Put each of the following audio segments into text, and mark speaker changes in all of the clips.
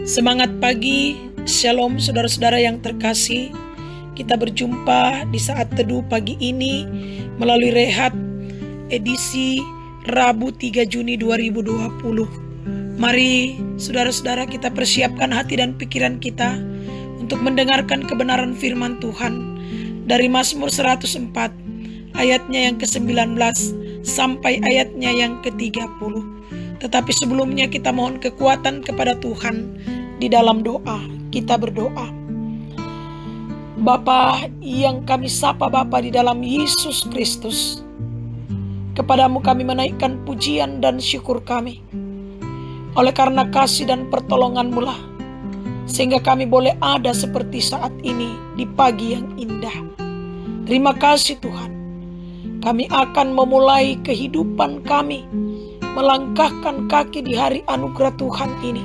Speaker 1: Semangat pagi, shalom saudara-saudara yang terkasih. Kita berjumpa di saat teduh pagi ini melalui Rehat edisi Rabu 3 Juni 2020. Mari saudara-saudara kita persiapkan hati dan pikiran kita untuk mendengarkan kebenaran firman Tuhan dari Mazmur 104 ayatnya yang ke-19 sampai ayatnya yang ke-30. Tetapi sebelumnya kita mohon kekuatan kepada Tuhan di dalam doa. Kita berdoa. Bapa yang kami sapa Bapa di dalam Yesus Kristus, kepadamu kami menaikkan pujian dan syukur kami. Oleh karena kasih dan pertolongan-Mu lah, sehingga kami boleh ada seperti saat ini di pagi yang indah. Terima kasih Tuhan. Kami akan memulai kehidupan kami, melangkahkan kaki di hari anugerah Tuhan ini.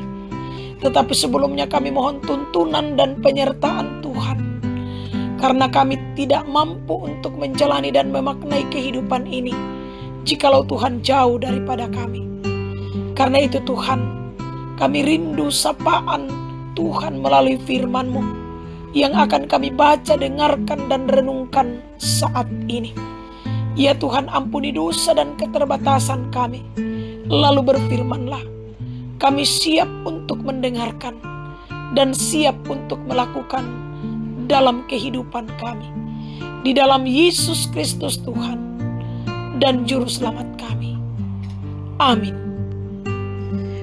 Speaker 1: Tetapi sebelumnya kami mohon tuntunan dan penyertaan Tuhan, karena kami tidak mampu untuk menjalani dan memaknai kehidupan ini jikalau Tuhan jauh daripada kami. Karena itu Tuhan, kami rindu sapaan Tuhan melalui firman-Mu yang akan kami baca, dengarkan dan renungkan saat ini. Ya Tuhan, ampuni dosa dan keterbatasan kami. Lalu berfirmanlah, kami siap untuk mendengarkan dan siap untuk melakukan dalam kehidupan kami. Di dalam Yesus Kristus Tuhan dan Juru Selamat kami. Amin.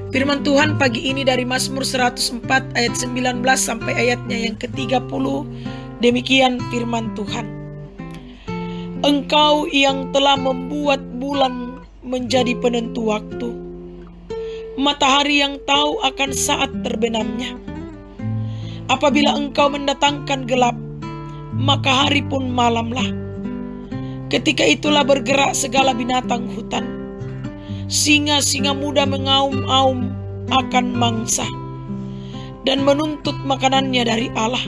Speaker 1: Firman Tuhan pagi ini dari Mazmur 104 ayat 19 sampai ayatnya yang ke-30. Demikian firman Tuhan. Engkau yang telah membuat bulan menjadi penentu waktu, matahari yang tahu akan saat terbenamnya. Apabila Engkau mendatangkan gelap, maka hari pun malamlah. Ketika itulah bergerak segala binatang hutan. Singa-singa muda mengaum-aum akan mangsa dan menuntut makanannya dari Allah.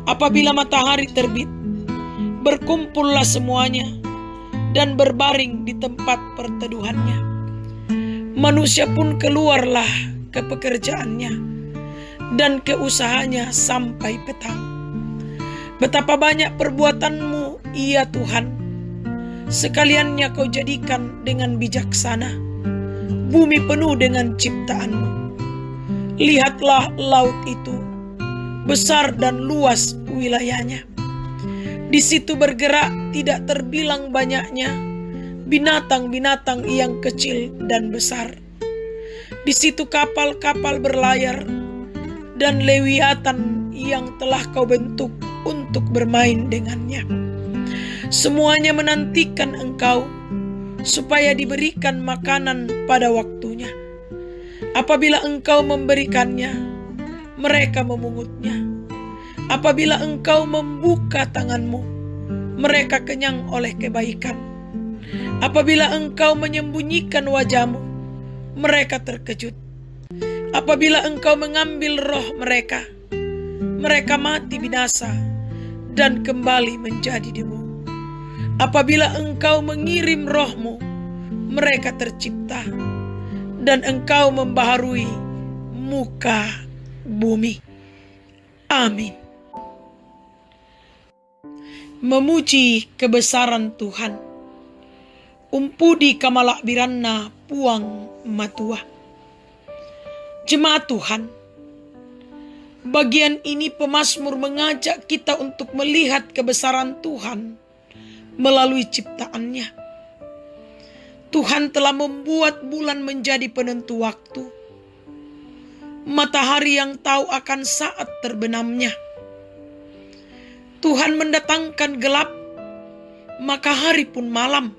Speaker 1: Apabila matahari terbit, berkumpullah semuanya dan berbaring di tempat perteduhannya. Manusia pun keluarlah ke pekerjaannya dan ke usahanya sampai petang. Betapa banyak perbuatan-Mu, ya Tuhan, sekaliannya Kau jadikan dengan bijaksana. Bumi penuh dengan ciptaan-Mu. Lihatlah laut itu, besar dan luas wilayahnya. Di situ bergerak tidak terbilang banyaknya binatang-binatang yang kecil dan besar. Di situ kapal-kapal berlayar dan lewiatan yang telah Kau bentuk untuk bermain dengannya. Semuanya menantikan Engkau supaya diberikan makanan pada waktunya. Apabila Engkau memberikannya, mereka memungutnya. Apabila Engkau membuka tangan-Mu, mereka kenyang oleh kebaikan. Apabila Engkau menyembunyikan wajah-Mu, mereka terkejut. Apabila Engkau mengambil roh mereka, mereka mati binasa dan kembali menjadi debu. Apabila Engkau mengirim roh-Mu, mereka tercipta dan Engkau membaharui muka bumi. Amin. Memuji kebesaran Tuhan. Umpudi kamalak biranna puang matua. Jemaat Tuhan, bagian ini pemazmur mengajak kita untuk melihat kebesaran Tuhan melalui ciptaannya. Tuhan telah membuat bulan menjadi penentu waktu, matahari yang tahu akan saat terbenamnya. Tuhan mendatangkan gelap, maka hari pun malam.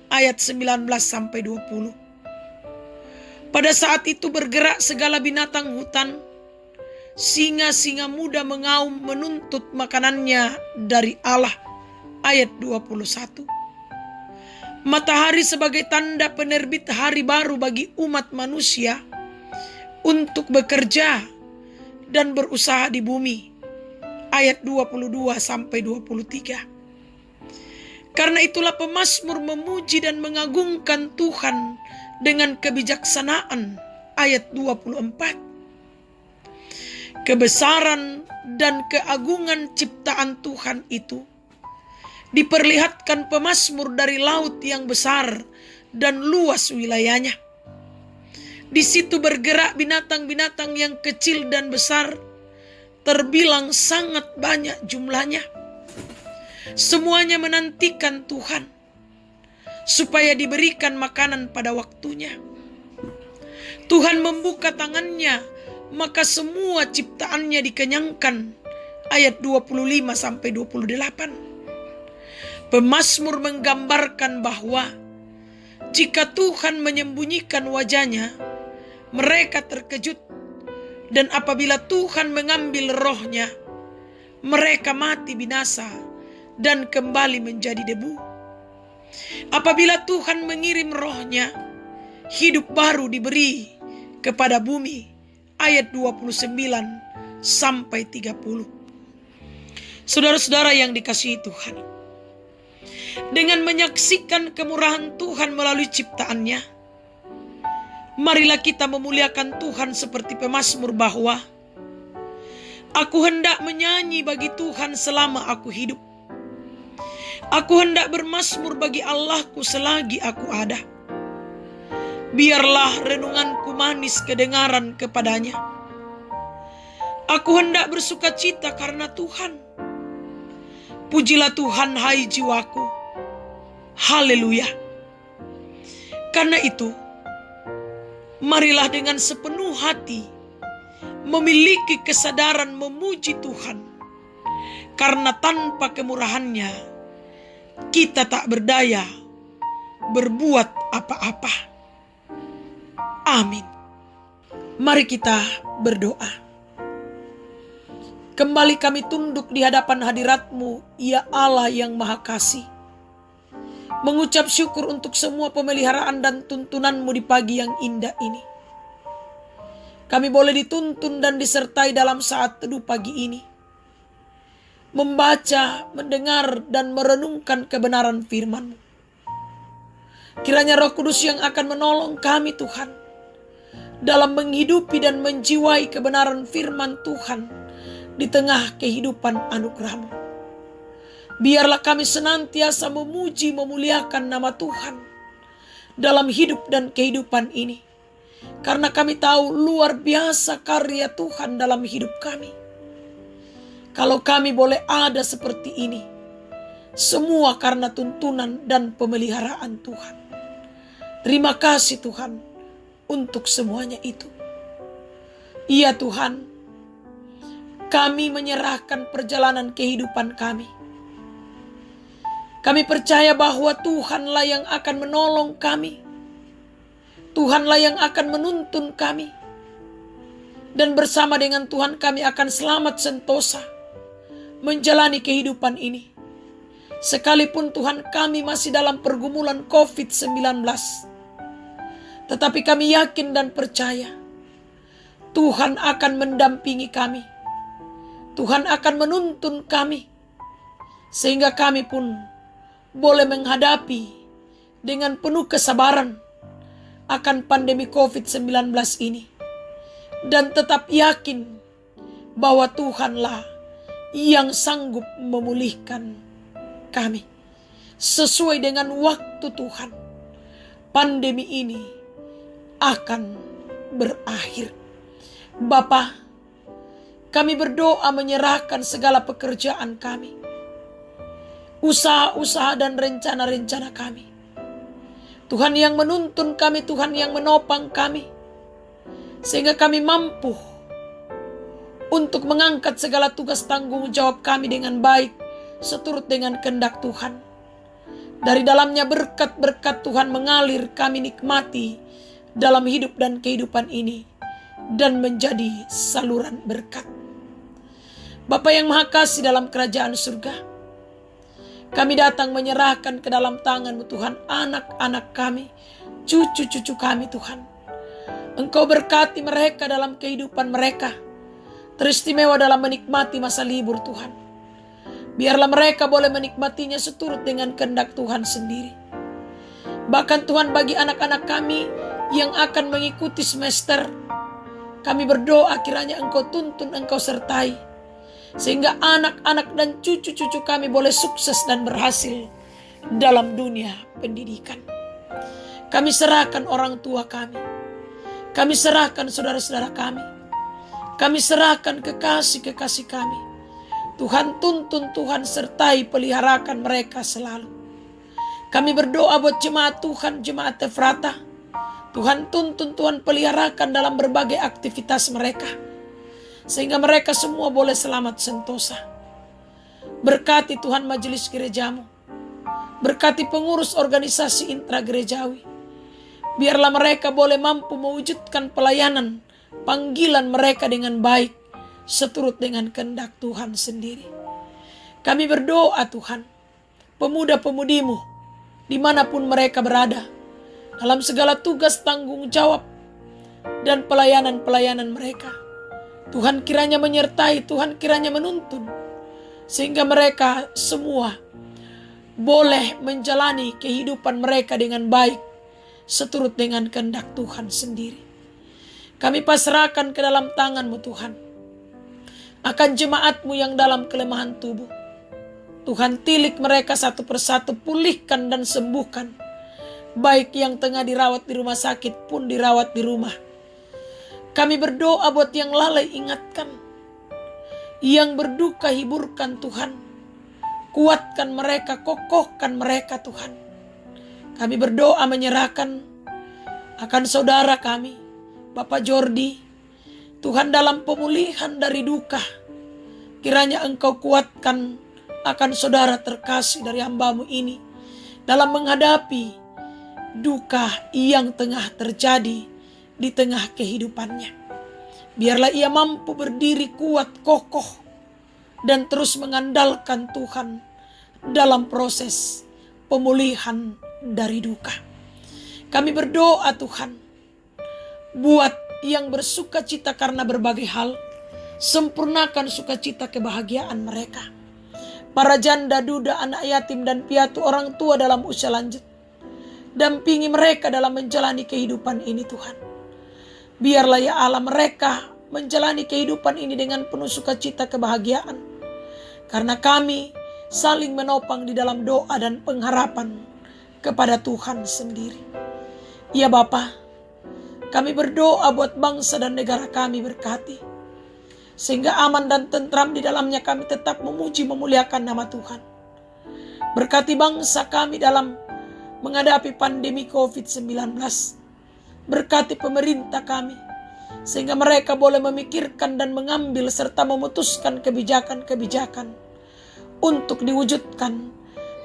Speaker 1: Ayat 19 sampai 20. Pada saat itu bergerak segala binatang hutan. Singa-singa muda mengaum menuntut makanannya dari Allah. Ayat 21. Matahari sebagai tanda penerbit hari baru bagi umat manusia untuk bekerja dan berusaha di bumi. Ayat 22 sampai 23. Karena itulah pemazmur memuji dan mengagungkan Tuhan dengan kebijaksanaan. Ayat 24. Kebesaran dan keagungan ciptaan Tuhan itu diperlihatkan pemazmur dari laut yang besar dan luas wilayahnya. Di situ bergerak binatang-binatang yang kecil dan besar, terbilang sangat banyak jumlahnya. Semuanya menantikan Tuhan supaya diberikan makanan pada waktunya. Tuhan membuka tangannya, maka semua ciptaannya dikenyangkan. Ayat 25-28. Pemazmur menggambarkan bahwa jika Tuhan menyembunyikan wajahnya, mereka terkejut. Dan apabila Tuhan mengambil rohnya, mereka mati binasa dan kembali menjadi debu. Apabila Tuhan mengirim rohnya, hidup baru diberi kepada bumi. Ayat 29-30. Saudara-saudara yang dikasihi Tuhan, dengan menyaksikan kemurahan Tuhan melalui ciptaannya, marilah kita memuliakan Tuhan seperti pemazmur bahwa aku hendak menyanyi bagi Tuhan selama aku hidup. Aku hendak bermazmur bagi Allahku selagi aku ada. Biarlah renunganku manis kedengaran kepadanya. Aku hendak bersukacita karena Tuhan. Pujilah Tuhan hai jiwaku. Haleluya. Karena itu, marilah dengan sepenuh hati memiliki kesadaran memuji Tuhan. Karena tanpa kemurahannya, kita tak berdaya berbuat apa-apa. Amin. Mari kita berdoa. Kembali kami tunduk di hadapan hadirat-Mu, ya Allah yang Maha Kasih. Mengucap syukur untuk semua pemeliharaan dan tuntunan-Mu di pagi yang indah ini. Kami boleh dituntun dan disertai dalam saat teduh pagi ini. Membaca, mendengar, dan merenungkan kebenaran firman-Mu. Kiranya Roh Kudus yang akan menolong kami Tuhan dalam menghidupi dan menjiwai kebenaran firman Tuhan di tengah kehidupan anugerah-Mu. Biarlah kami senantiasa memuji memuliakan nama Tuhan dalam hidup dan kehidupan ini. Karena kami tahu luar biasa karya Tuhan dalam hidup kami. Kalau kami boleh ada seperti ini, semua karena tuntunan dan pemeliharaan Tuhan. Terima kasih Tuhan untuk semuanya itu. Iya Tuhan, kami menyerahkan perjalanan kehidupan kami. Kami percaya bahwa Tuhanlah yang akan menolong kami. Tuhanlah yang akan menuntun kami. Dan bersama dengan Tuhan kami akan selamat sentosa menjalani kehidupan ini. Sekalipun Tuhan kami masih dalam pergumulan COVID-19. Tetapi kami yakin dan percaya Tuhan akan mendampingi kami. Tuhan akan menuntun kami. Sehingga kami pun boleh menghadapi dengan penuh kesabaran akan pandemi COVID-19 ini. Dan tetap yakin bahwa Tuhanlah yang sanggup memulihkan kami. Sesuai dengan waktu Tuhan, pandemi ini akan berakhir. Bapa, kami berdoa menyerahkan segala pekerjaan kami, usaha-usaha dan rencana-rencana kami. Tuhan yang menuntun kami, Tuhan yang menopang kami, sehingga kami mampu untuk mengangkat segala tugas tanggung jawab kami dengan baik, seturut dengan kehendak Tuhan. Dari dalamnya berkat-berkat Tuhan mengalir, kami nikmati dalam hidup dan kehidupan ini, dan menjadi saluran berkat. Bapa yang Maha Kasih dalam kerajaan surga, kami datang menyerahkan ke dalam tangan-Mu Tuhan anak-anak kami, cucu-cucu kami Tuhan. Engkau berkati mereka dalam kehidupan mereka, teristimewa dalam menikmati masa libur Tuhan. Biarlah mereka boleh menikmatinya seturut dengan kehendak Tuhan sendiri. Bahkan Tuhan bagi anak-anak kami yang akan mengikuti semester, Kami berdoa kiranya Engkau tuntun, Engkau sertai, sehingga anak-anak dan cucu-cucu kami boleh sukses dan berhasil dalam dunia pendidikan. Kami serahkan orang tua kami serahkan saudara-saudara kami serahkan kekasih-kekasih kami. Tuhan tuntun, Tuhan sertai, peliharakan mereka selalu. Kami berdoa buat jemaat Tuhan, jemaat Efrata. Tuhan tuntun, Tuhan peliharakan dalam berbagai aktivitas mereka, sehingga mereka semua boleh selamat sentosa. Berkati Tuhan majelis gerejamu, berkati pengurus organisasi intragerejawi. Biarlah mereka boleh mampu mewujudkan pelayanan panggilan mereka dengan baik, seturut dengan kehendak Tuhan sendiri. Kami berdoa Tuhan, pemuda-pemudimu dimanapun mereka berada, dalam segala tugas tanggung jawab dan pelayanan-pelayanan mereka, Tuhan kiranya menyertai, Tuhan kiranya menuntun, sehingga mereka semua boleh menjalani kehidupan mereka dengan baik, seturut dengan kehendak Tuhan sendiri. Kami pasrahkan ke dalam tangan-Mu Tuhan, akan jemaat-Mu yang dalam kelemahan tubuh. Tuhan tilik mereka satu persatu, pulihkan dan sembuhkan. Baik yang tengah dirawat di rumah sakit pun dirawat di rumah. Kami berdoa buat yang lalai, ingatkan. Yang berduka hiburkan Tuhan. Kuatkan mereka, kokohkan mereka Tuhan. Kami berdoa menyerahkan akan saudara kami, Bapak Jordi. Tuhan dalam pemulihan dari duka, kiranya Engkau kuatkan akan saudara terkasih dari hamba-Mu ini dalam menghadapi duka yang tengah terjadi di tengah kehidupannya. Biarlah ia mampu berdiri kuat, kokoh, dan terus mengandalkan Tuhan dalam proses pemulihan dari duka. Kami berdoa Tuhan, buat yang bersuka cita karena berbagai hal, sempurnakan sukacita kebahagiaan mereka. Para janda, duda, anak yatim dan piatu, orang tua dalam usia lanjut, dampingi mereka dalam menjalani kehidupan ini Tuhan. Biarlah ya Allah mereka menjalani kehidupan ini dengan penuh sukacita kebahagiaan. Karena kami saling menopang di dalam doa dan pengharapan kepada Tuhan sendiri. Ya Bapa, kami berdoa buat bangsa dan negara kami, berkati, sehingga aman dan tentram di dalamnya kami tetap memuji memuliakan nama Tuhan. Berkati bangsa kami dalam menghadapi pandemi COVID-19. Berkati pemerintah kami, sehingga mereka boleh memikirkan dan mengambil serta memutuskan kebijakan-kebijakan untuk diwujudkan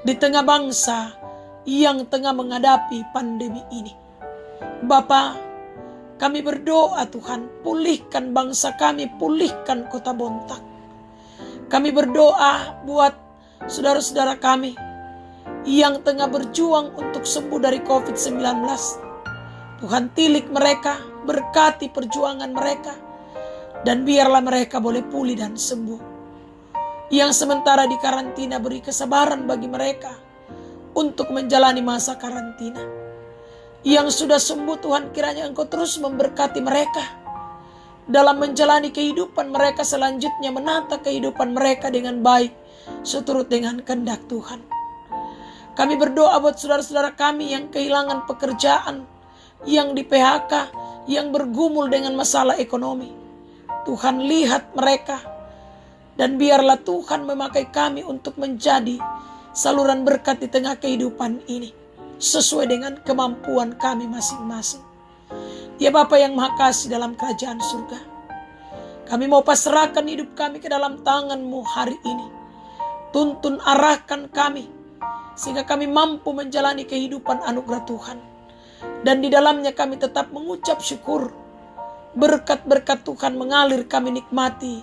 Speaker 1: di tengah bangsa yang tengah menghadapi pandemi ini. Bapa, kami berdoa Tuhan, pulihkan bangsa kami, pulihkan kota Bontang. Kami berdoa buat saudara-saudara kami yang tengah berjuang untuk sembuh dari COVID-19. Tuhan tilik mereka, berkati perjuangan mereka, dan biarlah mereka boleh pulih dan sembuh. Yang sementara di karantina, beri kesabaran bagi mereka untuk menjalani masa karantina. Yang sudah sembuh Tuhan, kiranya Engkau terus memberkati mereka dalam menjalani kehidupan mereka selanjutnya, menata kehidupan mereka dengan baik, seturut dengan kehendak Tuhan. Kami berdoa buat saudara-saudara kami yang kehilangan pekerjaan, yang di PHK, yang bergumul dengan masalah ekonomi. Tuhan lihat mereka, dan biarlah Tuhan memakai kami untuk menjadi saluran berkat di tengah kehidupan ini, sesuai dengan kemampuan kami masing-masing. Ya Bapa yang Maha Kasih dalam kerajaan surga, kami mau pasrahkan hidup kami ke dalam tangan-Mu hari ini. Tuntun arahkan kami, sehingga kami mampu menjalani kehidupan anugerah Tuhan. Dan di dalamnya kami tetap mengucap syukur. Berkat-berkat Tuhan mengalir kami nikmati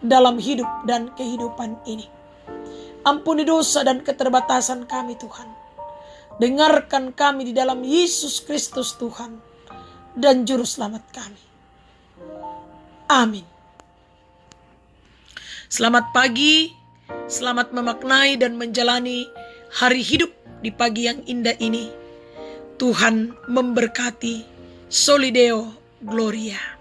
Speaker 1: dalam hidup dan kehidupan ini. Ampuni dosa dan keterbatasan kami Tuhan. Dengarkan kami di dalam Yesus Kristus Tuhan dan Juru Selamat kami. Amin. Selamat pagi, selamat memaknai dan menjalani hari hidup di pagi yang indah ini. Tuhan memberkati. Solideo Gloria.